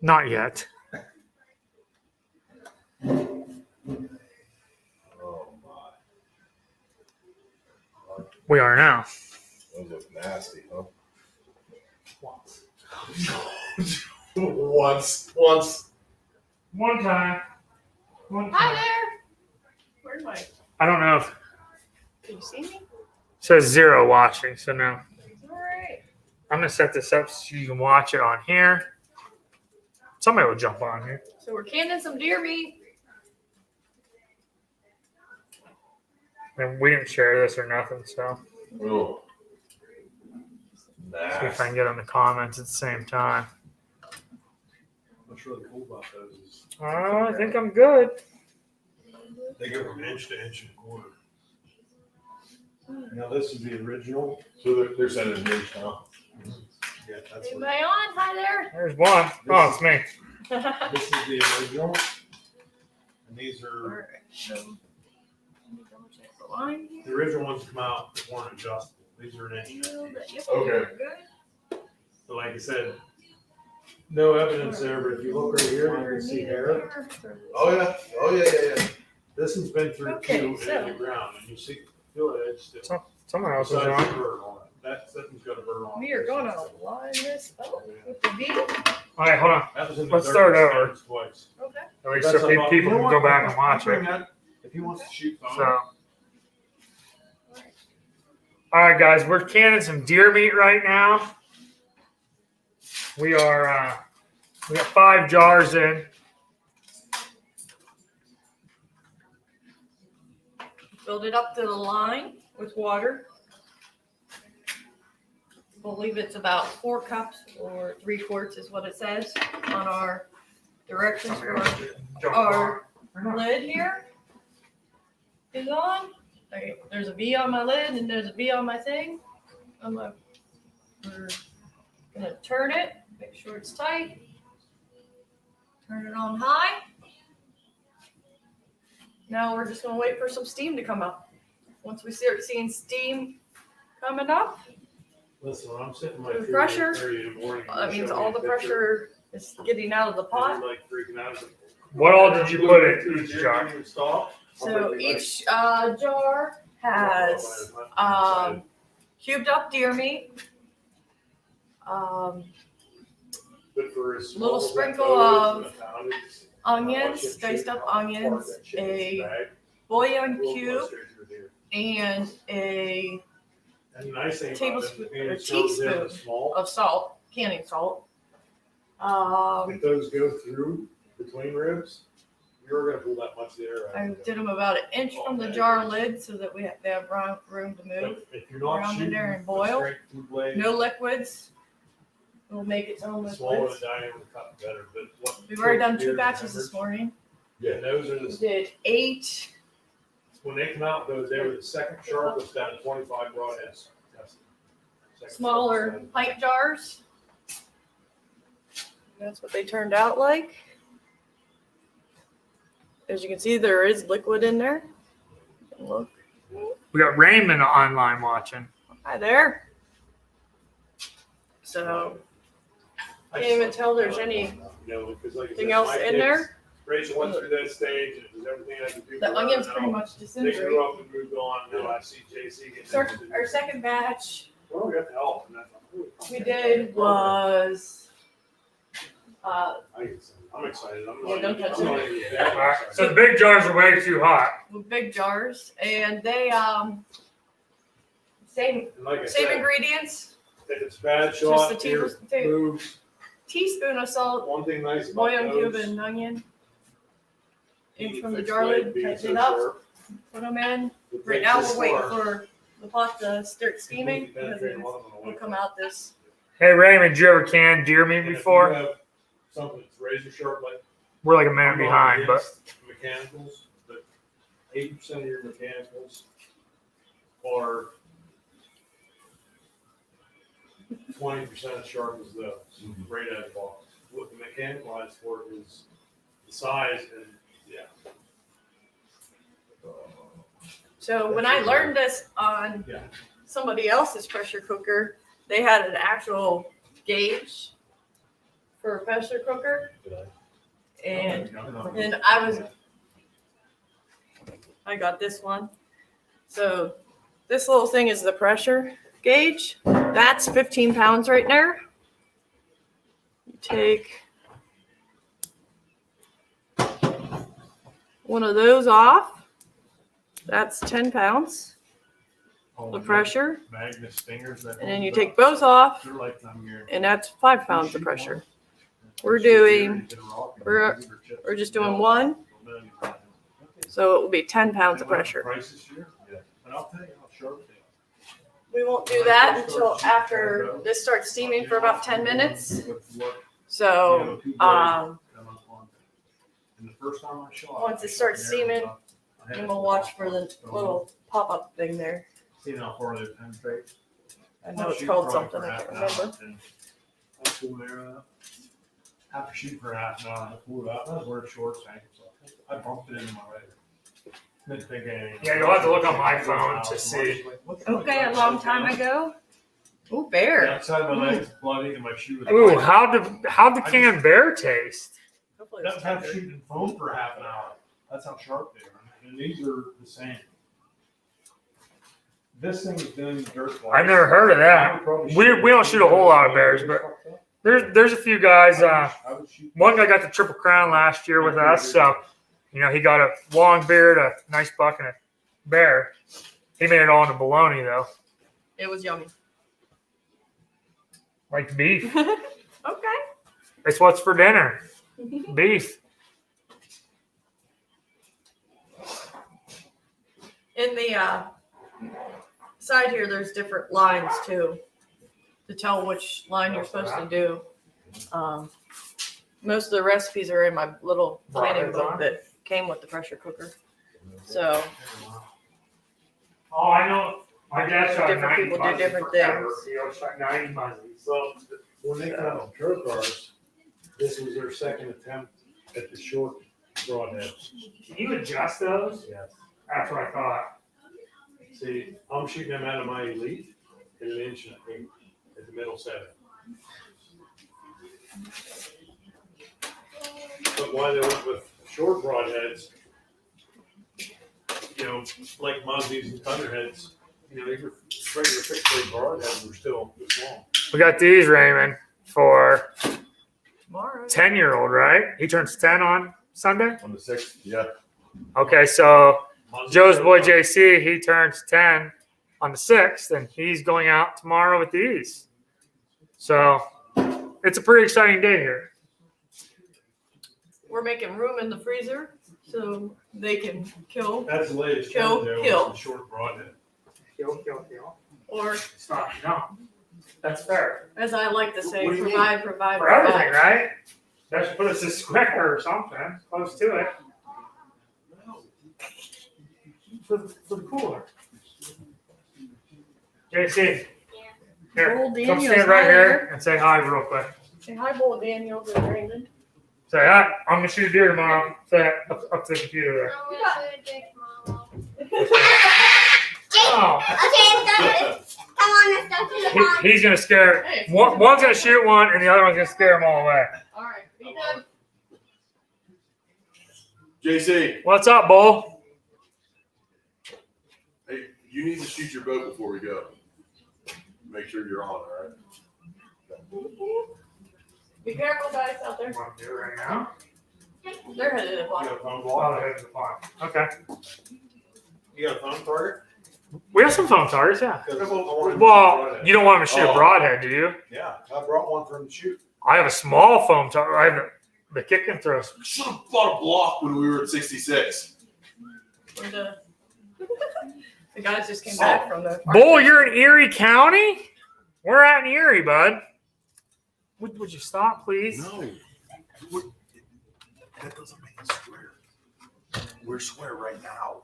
Not yet. Oh my. We are now. Those look nasty, huh? Once. Once. One time. Hi there. Where's my? I don't know if Can you see me? it says 0 watching, so no. All right. I'm gonna set this up so you can watch it on here. Somebody will jump on here. So we're canning some deer meat. And we didn't share this or nothing, so Oh. see if I Nasty. can get on the comments at the same time. What's really cool about those is I think I'm good. they go from inch to inch and a quarter. Now this is the original. So they're sending an inch now. Yeah, that's what, Anybody on? Hi there. There's one. Oh, it's me. this is the original. And these All are, right. So let me double check the line here. the original ones come out that weren't adjustable. These are an inch. Yep, Okay. we're good. But like I said, no evidence there, but if you look right here, you can see hair. Oh yeah. Oh yeah. This one's been through Okay, two so- in the ground, and you see, feel the edge still. Someone else is Besides the on. burr on it. That one's got a burr on it. We are going to line this up with the V. All right, hold on. That was in the Let's dirt start this over. time twice. Okay. At least That's so about- people you know can what? go back and watch Bring it. that- If he wants to shoot phone. So, all right, guys, we're canning some deer meat right now. We are. We got 5 jars in. Filled it up to the line with water. I believe it's about 4 cups or 3 quarts is what it says on our directions for our lid here is on. Okay, there's a V on my lid and there's a V on my thing. We're gonna turn it, make sure it's tight. Turn it on high. Now we're just gonna wait for some steam to come up. Once we start seeing steam coming up, Listen, when I'm sitting in my The tree pressure, at 3 in the morning. that means show me all a the picture, pressure is getting out of the and pot. you're like freaking out. What all did you put in each jar? Stop. So each jar has cubed up deer meat, But for as little small as sprinkle that of is, and a pound is, onions, diced up onions, a bouillon cube, and a And the nice thing about tablespoon it, or it shows them teaspoon the small. of salt, canning salt. If those go through between ribs, you're gonna pull that much air out. I did them about an inch from the jar lid so that they have room to move. But if you're not around in shooting there and a boil. straight two blade, No liquids. We'll make its own smaller liquids. the diameter cut better. But what We've already done deer 2 batches members, this morning. Yeah, those are We the, did 8 when they come out, they were the second sharpest down to 25 broadheads. Second smaller sharpest. pint jars. That's what they turned out like. As you can see, there is liquid in there. Look. We got Raymond online watching. Hi there. So, can't even tell there's anything You know, because like I said, else my in kids- there. Rachel went through that stage, and it was everything I could do. The for her, onions and pretty now much They disintegrate. grew up and moved on, now I see JC getting So into our second batch well, we got the help, and that's. we did was I'm excited, I'm Yeah, not. don't touch I'm not it. even that All right, excited. so the big jars are way too hot. with big jars, and they same And like I same said, ingredients. if it's bad Just shot, the here moves, teaspoon of salt, one thing nice about bouillon cube, those. and onion. Inch from the fixed jar blade lid, being tighten so it up, sharp, put them in. it Right takes now this we're waiting far, for the pot to start it steaming won't because penetrate it a lot of them will away. come out this. Hey Raymond, did you ever can deer meat And if you before? have something that's razor sharp, like We're like a minute I'm not behind, but against mechanicals, but 80% of your mechanicals are 20% as sharp as those, right out of the box. What the mechanical is for is the size and, yeah. So when I learned this on Yeah. somebody else's pressure cooker, they had an actual gauge for a pressure cooker, Did I? and No. then I got this one. So this little thing is the pressure gauge. That's 15 pounds right there. You take one of those off. That's 10 pounds, the pressure. Magnus stingers. And then you take both off, They're lifetime guarantee. and that's 5 pounds of pressure. We're doing, we're just doing one, so it will be 10 pounds of pressure. Price this year? Yeah. And I'll tell you, I'll show it to you. We won't do that until after this starts steaming for about 10 minutes. So, And the first time I shot. once it starts steaming, then we'll watch for the little pop-up thing there. See how far they penetrate. I know it's called something, I can't remember. I pulled there up. After shooting for half an hour, I pulled it out. I was wearing shorts, so I bumped it into my radar. Didn't think anything. Yeah, you'll have to look on my phone to see. Okay, a long time ago. Ooh, bear. The outside of my leg is bloody and my shoe is. Ooh, how'd the canned bear taste? Hopefully That's it's after tender. shooting foam for half an hour. That's how sharp they are. And these are the same. This thing is doing dirt. I've never heard of that. We don't shoot a whole lot of bears, but there's a few guys. One guy got the Triple Crown last year with us, so he got a long beard, a nice buck, and a bear. He made it all into bologna though, It was yummy. like beef. Okay. It's what's for dinner. Beef. In the side here, there's different lines too, to tell which line you're supposed to do. Most of the recipes are in my little planning book that came with the pressure cooker. So Oh, I know. My dad shot Different 90 people do muzzies different forever. things. He shot 90 muzzies. Well, when they come on turf cars, this was their second attempt at the short broadhead. Can you adjust those? Yes. That's what I thought. See, I'm shooting them out of my elite in an inch and an eighth at the middle setting. But why they went with short broadheads, like muzzies and thunderheads, even regular fixed blade broadheads were still small. We got these, Raymond, for tomorrow. 10-year-old, right? He turns 10 on Sunday. On the 6th, yeah. Okay, so Muzzies Joe's are- boy JC, he turns 10 on the 6th, and he's going out tomorrow with these. So it's a pretty exciting day here. We're making room in the freezer so they can kill That's the latest Kill, trend there, kill. was the short broadhead. Kill. or, Stop. No. That's fair. as I like to say, What do you provide. For everything, right? That should put us a square or something close to it. For the cooler. JC. Here, Old come Daniel's stand right not here here. and say hi real quick. Say hi, Bull Daniels and Raymond. Say hi. I'm gonna shoot a deer tomorrow. Say it up to the computer there. Oh, Come on, let's go to the pond. he's gonna scare. One's gonna shoot one, and the other one's gonna scare them all away. All right, be good. JC, What's up, Bull? hey, you need to shoot your boat before we go. Make sure you're on, all right? Be careful, guys, out there. Want to do it right now? They're headed to the You pond. got a phone Oh, block? there's the pond. Okay. You got a phone target? We have some foam targets, yeah. 'Cause I wanted to Well, shoot broadhead. you don't want him to shoot a Oh. broadhead, do you? Yeah, I brought one for him to shoot. I have a small foam target. I have the kick and throw. Should have bought a block when we were at 66. And, the guys just came back from the. Bull, you're in Erie County? We're at in Erie, bud. Would you stop, please? No. That doesn't make us swear. We're swear right now.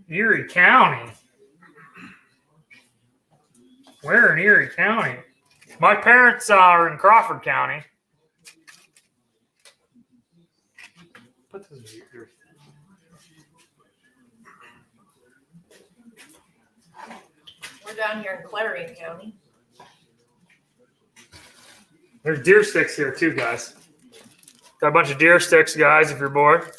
Erie County. Where in Erie County? My parents are in Crawford County. Put this in your ear. down here in Clarion County. There's deer sticks here too, guys. Got a bunch of deer sticks, guys, if you're bored.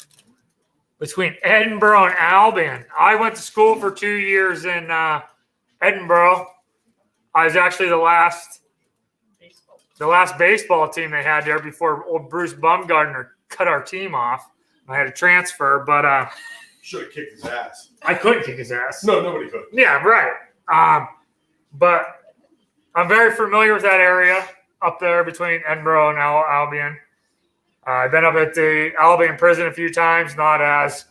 Between Edinburgh and Albion. I went to school for 2 years in Edinburgh. I was actually the last baseball team they had there before old Bruce Bumgardner cut our team off. I had to transfer, but Should have kicked his ass. I couldn't kick his ass. No, nobody could. Yeah, right. But I'm very familiar with that area up there between Edinburgh and Albion. I've been up at the Albion prison a few times, not as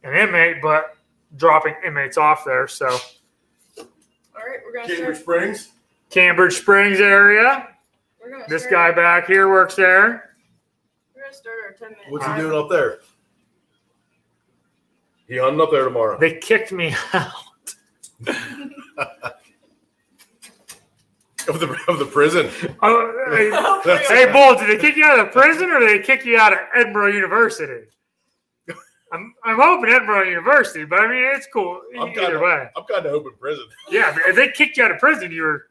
an inmate, but dropping inmates off there. So, All right, we're gonna Cambridge start. Springs. Cambridge Springs area. We're gonna This start, guy back here works there. We're gonna start our 10-minute. What's he timer. doing up there? He hunting up there tomorrow. They kicked me out. Of the prison. Oh, That's- hey, Bull, did they kick you out of the prison or did they kick you out of Edinburgh University? I'm hoping Edinburgh University, but I mean, it's cool either way. I'm kind of hoping prison. Yeah, if they kicked you out of prison, you were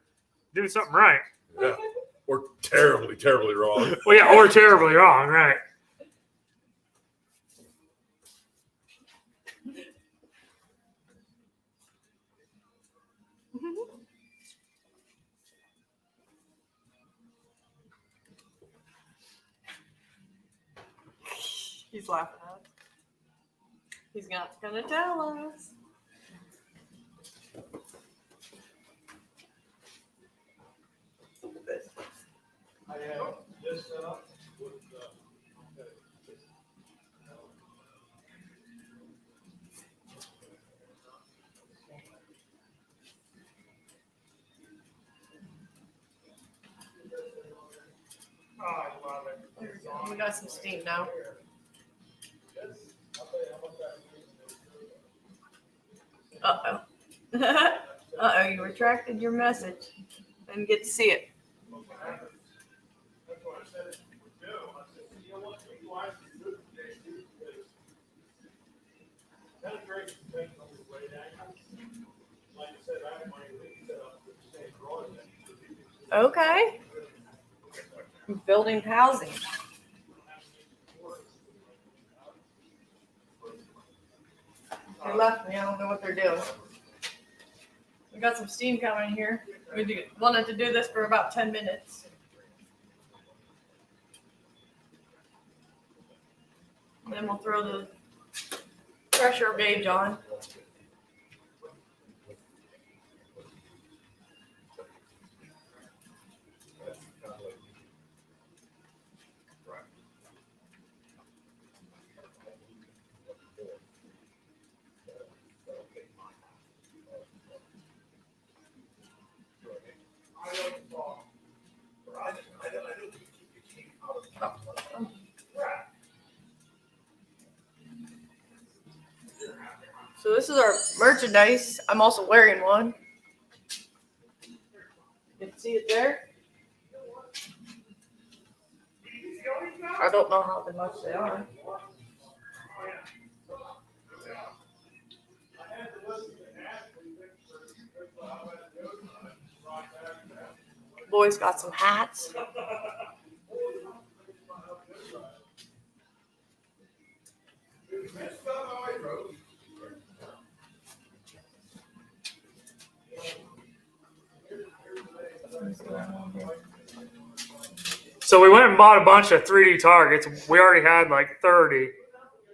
doing something right. Yeah. Or terribly, terribly wrong. Well, yeah, or terribly wrong, right? He's laughing at us. He's not gonna tell us. I have this set up with Oh, I love it. There we go. We got some steam now. Uh-oh. Uh-oh, you retracted your message. Didn't get to see it. That's what I said it would do. I said, you know what, you guys can do it today, too, because penetration takes on the way down. Like I said, I have my lead set up with the same drawing. Okay. Building housing. They left me. I don't know what they're doing. We got some steam coming here. Wanted to do this for about 10 minutes. And then we'll throw the pressure gauge on. So this is our merchandise. I'm also wearing one. You can see it there. I don't know how much they are. Boys got some hats. So we went and bought a bunch of 3D targets. We already had like 30.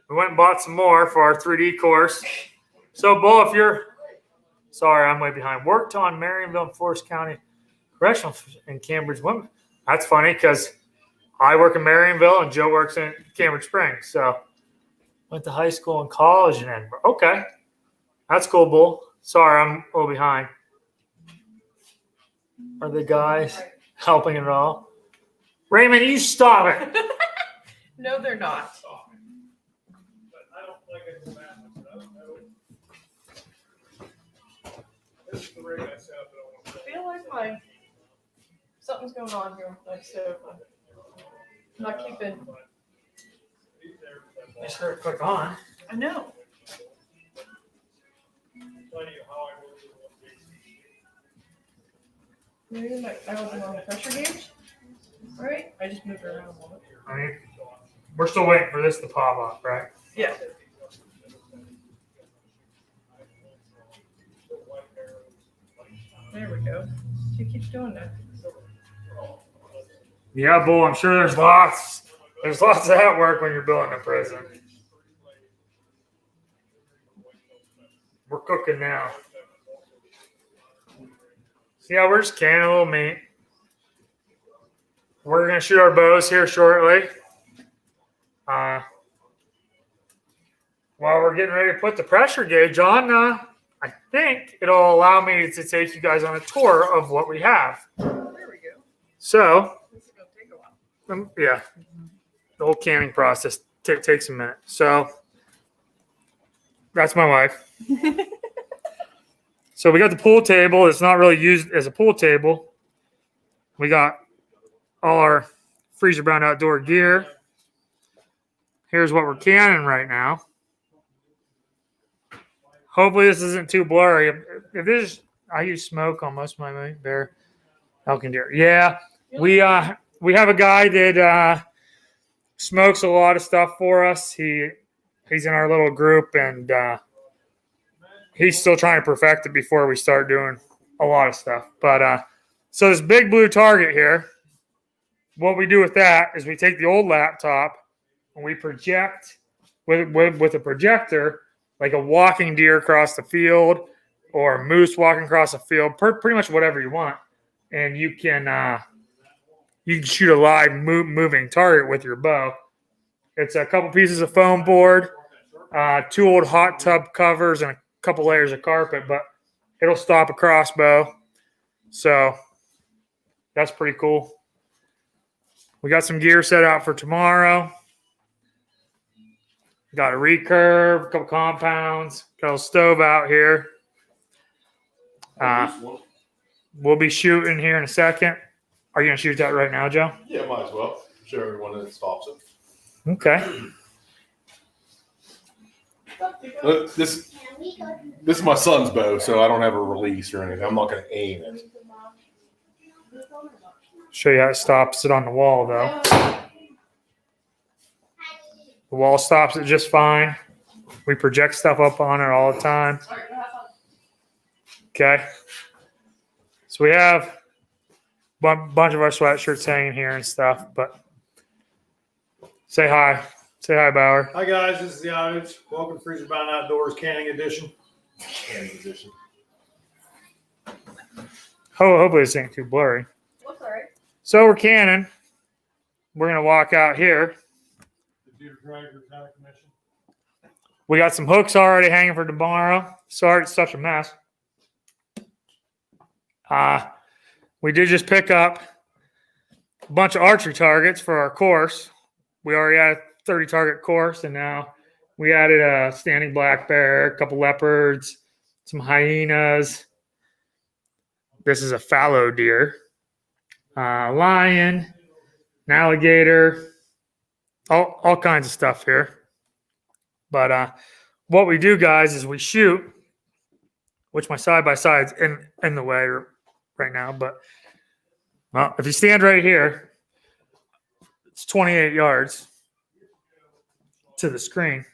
We went and bought some more for our 3D course. So, Bull, if you're, sorry, I'm way behind. Worked on Marionville and Forest County Correctional in Cambridge Women. That's funny because I work in Marionville and Joe works in Cambridge Springs. So, went to high school and college in Edinburgh. Okay. That's cool, Bull. Sorry, I'm a little behind. Are the guys helping at all? Raymond, you stop it. No, they're not. But I don't like it in that much. I don't know. This is the rig I set up. I feel like something's going on here with my sofa. I'm not keeping. Just heard it click on. I know. Tell you how I work with one basic. Maybe I wasn't on the pressure gauge. Right? I just moved it around a little bit. I mean, we're still waiting for this to pop up, right? Yeah. There we go. She keeps doing that. Yeah, Bull, I'm sure there's lots of that work when you're building a prison. We're cooking now. So yeah, we're just canning a little meat. We're gonna shoot our bows here shortly. While we're getting ready to put the pressure gauge on, I think it'll allow me to take you guys on a tour of what we have. There we go. So, This is gonna take a while. yeah, the whole canning process takes a minute. So, that's my wife. So we got the pool table. It's not really used as a pool table. We got all our freezer bound outdoor gear. Here's what we're canning right now. Hopefully this isn't too blurry. If this, I use smoke on most of my bear elk and deer. Yeah, we have a guy that smokes a lot of stuff for us. He's in our little group, and he's still trying to perfect it before we start doing a lot of stuff. But so this big blue target here, what we do with that is we take the old laptop and we project with a projector like a walking deer across the field or a moose walking across the field, pretty much whatever you want. And you can shoot a live moving target with your bow. It's a couple pieces of foam board, 2 old hot tub covers, and a couple layers of carpet, but it'll stop a crossbow. So that's pretty cool. We got some gear set out for tomorrow. Got a recurve, a couple compounds, got a little stove out here. We'll be shooting here in a second. Are you going to shoot that right now, Joe? Yeah, might as well. Show everyone that it stops it. Okay. This is my son's bow, so I don't have a release or anything. I'm not going to aim it. Show you how it stops it on the wall, though. The wall stops it just fine. We project stuff up on it all the time. Okay. So we have a bunch of our sweatshirts hanging here and stuff, but say hi. Say hi, Bauer. Hi guys, this is the Outage. Welcome to Freezer Bound Outdoors Canning Edition. Canning edition. Hopefully this ain't too blurry. What's all right? So we're canning. We're going to walk out here. The deer dragger kind of commission. We got some hooks already hanging for tomorrow. Sorry it's such a mess. We did just pick up a bunch of archery targets for our course. We already had a 30 target course, and now we added a standing black bear, a couple leopards, some hyenas. This is a fallow deer, lion, an alligator, all kinds of stuff here. But what we do, guys, is we shoot, which my side-by-side's in the way right now. But, well, if you stand right here, it's 28 yards to the screen.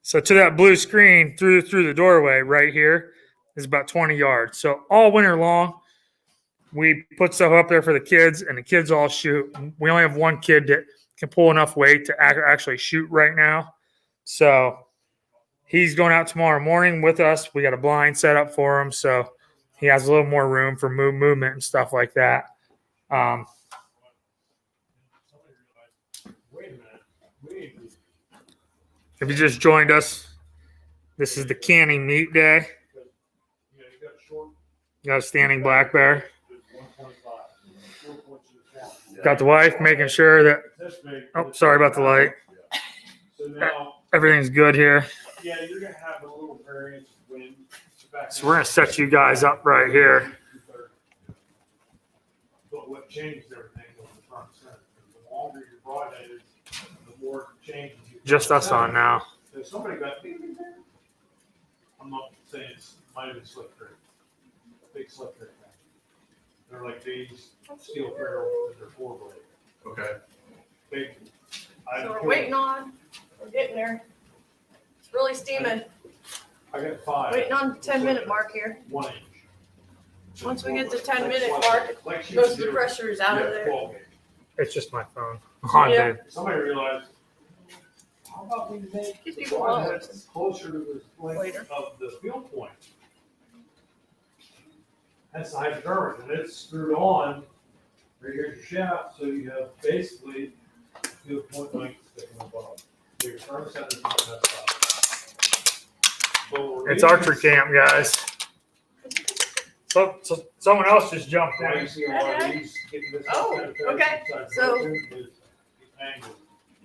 So to that blue screen through the doorway right here is about 20 yards. So all winter long, we put stuff up there for the kids, and the kids all shoot. We only have one kid that can pull enough weight to actually shoot right now. So he's going out tomorrow morning with us. We got a blind set up for him, so he has a little more room for movement and stuff like that. If you just joined us, this is the canning meat day. Got a standing black bear. Got the wife making sure that, oh, sorry about the light. Everything's good here. Yeah, you're gonna have a little variance of wind. So we're going to set you guys up right here. But what changes everything was the front center. The longer your broadhead is, the more it changes. Just us on now. If somebody got, I'm I'm not saying it's might have been slip trick. Big slip trick thing. They're like these steel ferrule, but they're 4-blade. Okay. Big. So we're waiting on, we're getting there. It's really steaming. I got 5. Waiting on the 10-minute mark here. 1 inch. Once we get to 10-minute mark, most of the pressure is out of there. 12 gauge. It's just my phone. On, Yeah. dude. Somebody realized, how about we make These the people want broadheads closer to the length Later. of the field point? That's the hypodermic, and it's screwed on. Right here's your shaft, so you have basically field point length sticking above. So your thermostat is not messed up. But we're It's using- archery camp, guys. So someone else just jumped Why you in. see a lot of these getting this Oh, kind of okay. side So- broken is the angle.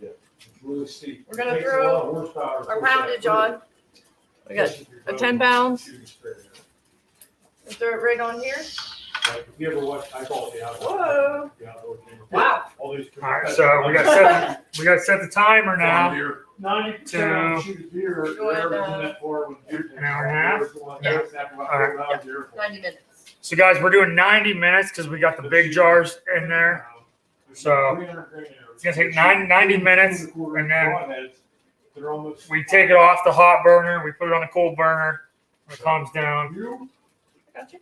Yeah. It's really steep. We're gonna It takes a throw lot of horsepower to our push that poundage through. on. We got a 10 pounds. Shooting straight in. We throw it right on here. Like, if you ever watch, I call it the outdoor. Whoa. The outdoor camera. Wow. All these. All right, so we got set the timer now. 90% shoot a deer, Go ahead, whatever's in that far with deer. An hour and a half? Yeah. Yeah. 90 minutes. So guys, we're doing 90 minutes because we got the big jars in there. So, it's gonna take 90 minutes, and then we take it off the hot burner, we put it on the cold burner, when it comes down. Gotcha.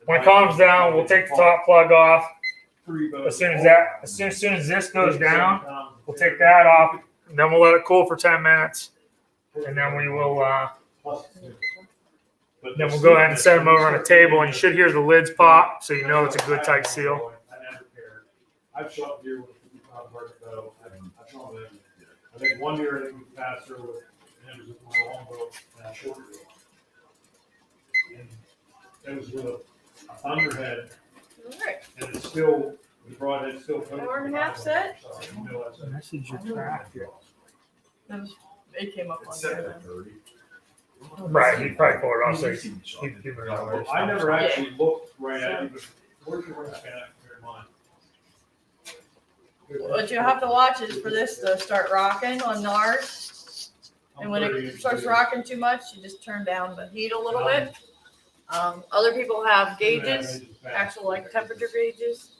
When it calms down, we'll take the top plug off. As soon as this goes down, we'll take that off, and then we'll let it cool for 10 minutes, and then we will then we'll go ahead and set them over on a table, and you should hear the lids pop, so you know it's a good tight seal. I've shot deer with a 55 target bow. I've shot them. I think one deer I think was faster with, and it was with my longbow and I shorter bow. And it was with a thunderhead, All right. and it's still, the broadhead still. Hour and a half set? Sorry, you know that's it. Message your track. It came up on there. Right, he probably pulled it off, so he's I never actually looked right at it, but where's your range at compared to mine? What you have to watch is for this to start rocking on ours. And when it starts rocking too much, you just turn down the heat a little bit. Other people have gauges, actual like temperature gauges.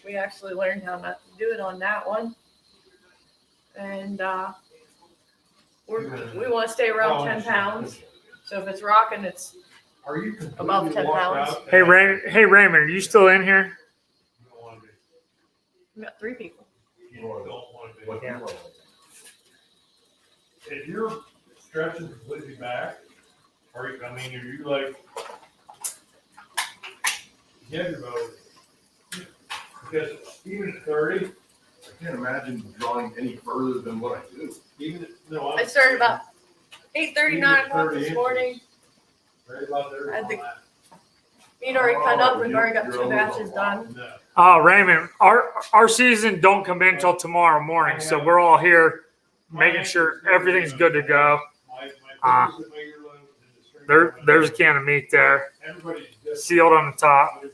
We actually learned how not to do it on that one. And we want to stay around 10 pounds. So if it's rocking, it's Are you above 10 pounds. Hey Raymond, are you still in here? You don't want to be. we got 3 people. You don't want to be. Yeah. If you're stretching completely back, are you, I mean, are you like, you have your motor. Because even at 30, I can't imagine drawing any further than what I do. even at, no, I started about 8:30, 9 o'clock this morning. Right about there. I had the meat already cut up. We've already got 2 batches done. No. Raymond, our season don't come in until tomorrow morning, so we're all here making sure everything's good to go. There's a can of meat there, sealed on the top.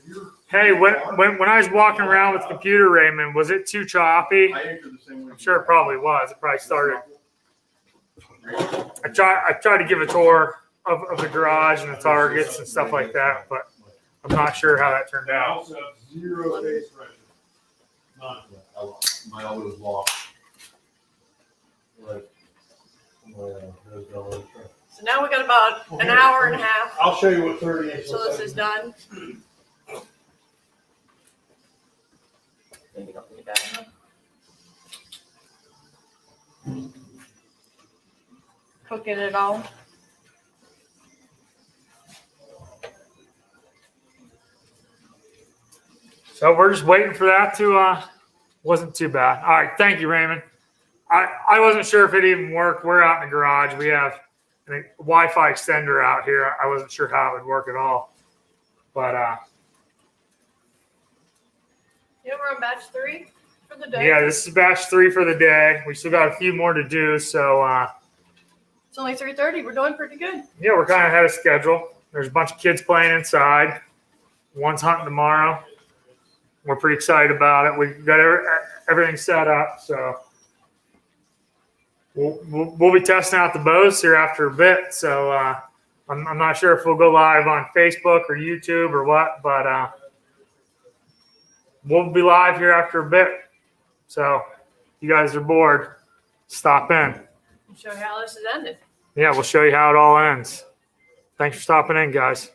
Hey, when I was walking around with the computer, Raymond, was it too choppy? I anchor the same way. I'm sure it probably was. It probably started. I tried to give a tour of the garage and the targets and stuff like that, but I'm not sure how that turned I out. also have 0 face pressure. None. My elbow is locked. Right. So now we got about an hour and a half I'll show you what 30 is. until this is done. Maybe don't need that enough. Cooking it all. So we're just waiting for that to, wasn't too bad. All right, thank you, Raymond. I wasn't sure if it even worked. We're out in the garage. We have a Wi-Fi extender out here. I wasn't sure how it would work at all. But Yeah, we're on batch 3 for the day. yeah, this is batch 3 for the day. We still got a few more to do. So It's only 3:30. We're doing pretty good. yeah, we're kind of ahead of schedule. There's a bunch of kids playing inside. One's hunting tomorrow. We're pretty excited about it. We got everything set up. So we'll be testing out the bows here after a bit. So I'm not sure if we'll go live on Facebook or YouTube or what, but we'll be live here after a bit. So if you guys are bored, stop in. Show you how this is ended. Yeah, we'll show you how it all ends. Thanks for stopping in, guys.